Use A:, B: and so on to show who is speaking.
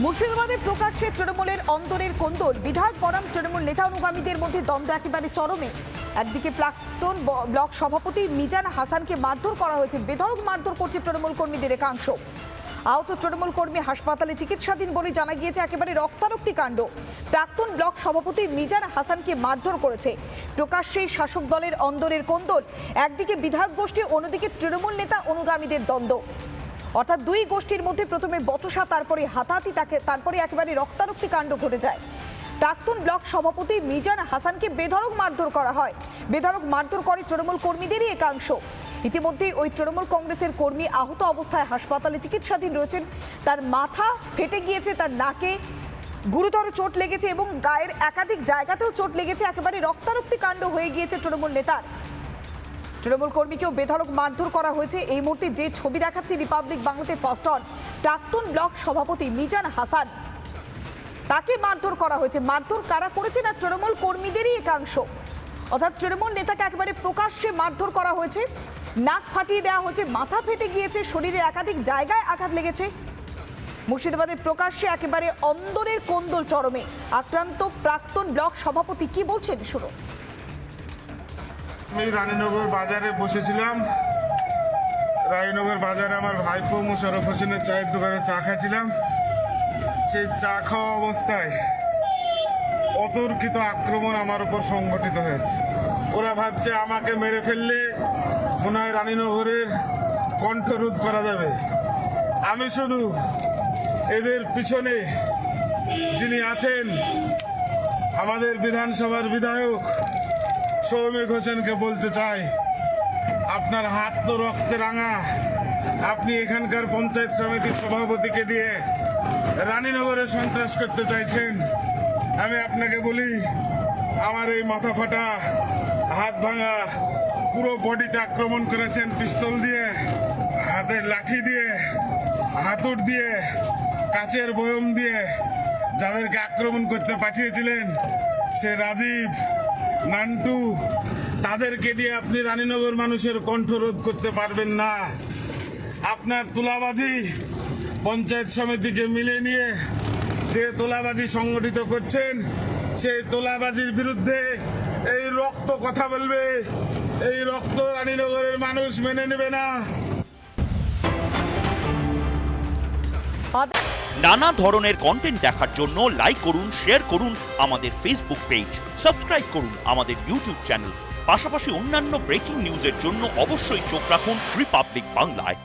A: মুর্শিদাবাদে প্রকাশ্যে তৃণমূলের অন্দরের কোন্দল। বিধায়ক বনাম তৃণমূল নেতা অনুগামীদের মধ্যে দ্বন্দ্ব একেবারে চরমে। একদিকে প্রাক্তন ব্লক সভাপতি মিজান হাসানকে মারধর করা হয়েছে, বেধড়ক মারধর করছে তৃণমূল কর্মীদের একাংশ। আহত তৃণমূল কর্মী হাসপাতালে চিকিৎসাধীন বলে জানা গিয়েছে। একেবারে রক্তারক্তি কাণ্ড। প্রাক্তন ব্লক সভাপতি মিজান হাসানকে মারধর করেছে। প্রকাশ্যেই শাসক দলের অন্দরের কোন্দল। একদিকে বিধায়ক গোষ্ঠী, অন্যদিকে তৃণমূল নেতা অনুগামীদের দ্বন্দ্ব। অর্থাৎ দুই গোষ্ঠীর মধ্যে প্রথমে বচসা, তারপরে হাতাহাতি, তারপরে একেবারে রক্তারক্তি কাণ্ড ঘটে যায়। প্রাক্তন ব্লক সভাপতি মিজান হাসানকে বেধড়ক মারধর করা হয়। বেধড়ক মারধর করে তৃণমূল কর্মীদেরই একাংশ। ইতিমধ্যেই ওই তৃণমূল কংগ্রেসের কর্মী আহত অবস্থায় হাসপাতালে চিকিৎসাধীন রয়েছেন। তার মাথা ফেটে গিয়েছে, তার নাকে গুরুতর চোট লেগেছে এবং গায়ের একাধিক জায়গাতেও চোট লেগেছে। একেবারে রক্তারক্তি কাণ্ড হয়ে গিয়েছে তৃণমূল নেতার। তৃণমূল কর্মীকেও বেধড়ক মারধর করা হয়েছে। এই মুহূর্তে যে ছবি দেখাচ্ছে রিপাবলিক বাংলাতে ফার্স্ট অন, প্রাক্তন ব্লক সভাপতি মিজান হাসান, তাকে মারধর করা হয়েছে। মারধর কারা করেছে? না, তৃণমূল কর্মীদেরই একাংশ। অর্থাৎ তৃণমূল নেতাকে একেবারে প্রকাশ্যে মারধর করা হয়েছে, নাক ফাটিয়ে দেওয়া হয়েছে, মাথা ফেটে গিয়েছে, শরীরে একাধিক জায়গায় আঘাত লেগেছে। মুর্শিদাবাদের প্রকাশ্যে একেবারে অন্দরের কোন্দল চরমে। আক্রান্ত প্রাক্তন ব্লক সভাপতি কি বলছেন শুনো।
B: আমি রানীনগর বাজারে বসেছিলাম। রানীনগর বাজারে আমার ভাইপো মোশারফ হোসেনের চায়ের দোকানে চা খাচ্ছিলাম। সেই চা খাওয়া অবস্থায় অতর্কিত আক্রমণ আমার উপর সংগঠিত হয়েছে। ওরা ভাবছে আমাকে মেরে ফেললে মনে হয় রানীনগরের কণ্ঠরোধ করা যাবে। আমি শুধু এদের পিছনে যিনি আছেন, আমাদের বিধানসভার বিধায়ক সৌমিক হোসেনকে বলতে চাই, আপনার হাত তো রক্তে রাঙা। আপনি এখানকার পঞ্চায়েত সমিতির সভাপতিকে দিয়ে রানীনগরে সন্ত্রাস করতে চাইছেন। আমি আপনাকে বলি, আমার এই মাথা ফাটা, হাত ভাঙা, পুরো বডিতে আক্রমণ করেছেন পিস্তল দিয়ে, হাতের লাঠি দিয়ে, হাতুড় দিয়ে, কাচের বয়ম দিয়ে। যাদেরকে আক্রমণ করতে পাঠিয়েছিলেন সে রাজীব, নান্টু, তাদেরকে দিয়ে আপনি রানীনগর মানুষের কণ্ঠরোধ করতে পারবেন না। আপনার তোলাবাজি পঞ্চায়েত সমিতিকে মিলে নিয়ে যে তোলাবাজি সংগঠিত করছেন, সেই তোলাবাজির বিরুদ্ধে এই রক্ত কথা বলবে। এই রক্ত রানীনগরের মানুষ মেনে নেবে না।
C: নানা ধরনের কন্টেন্ট দেখার জন্য লাইক করুন, শেয়ার করুন আমাদের ফেসবুক পেজ, সাবস্ক্রাইব করুন আমাদের ইউটিউব চ্যানেল। পাশাপাশি অন্যান্য ব্রেকিং নিউজের জন্য অবশ্যই চোখ রাখুন রিপাবলিক বাংলায়।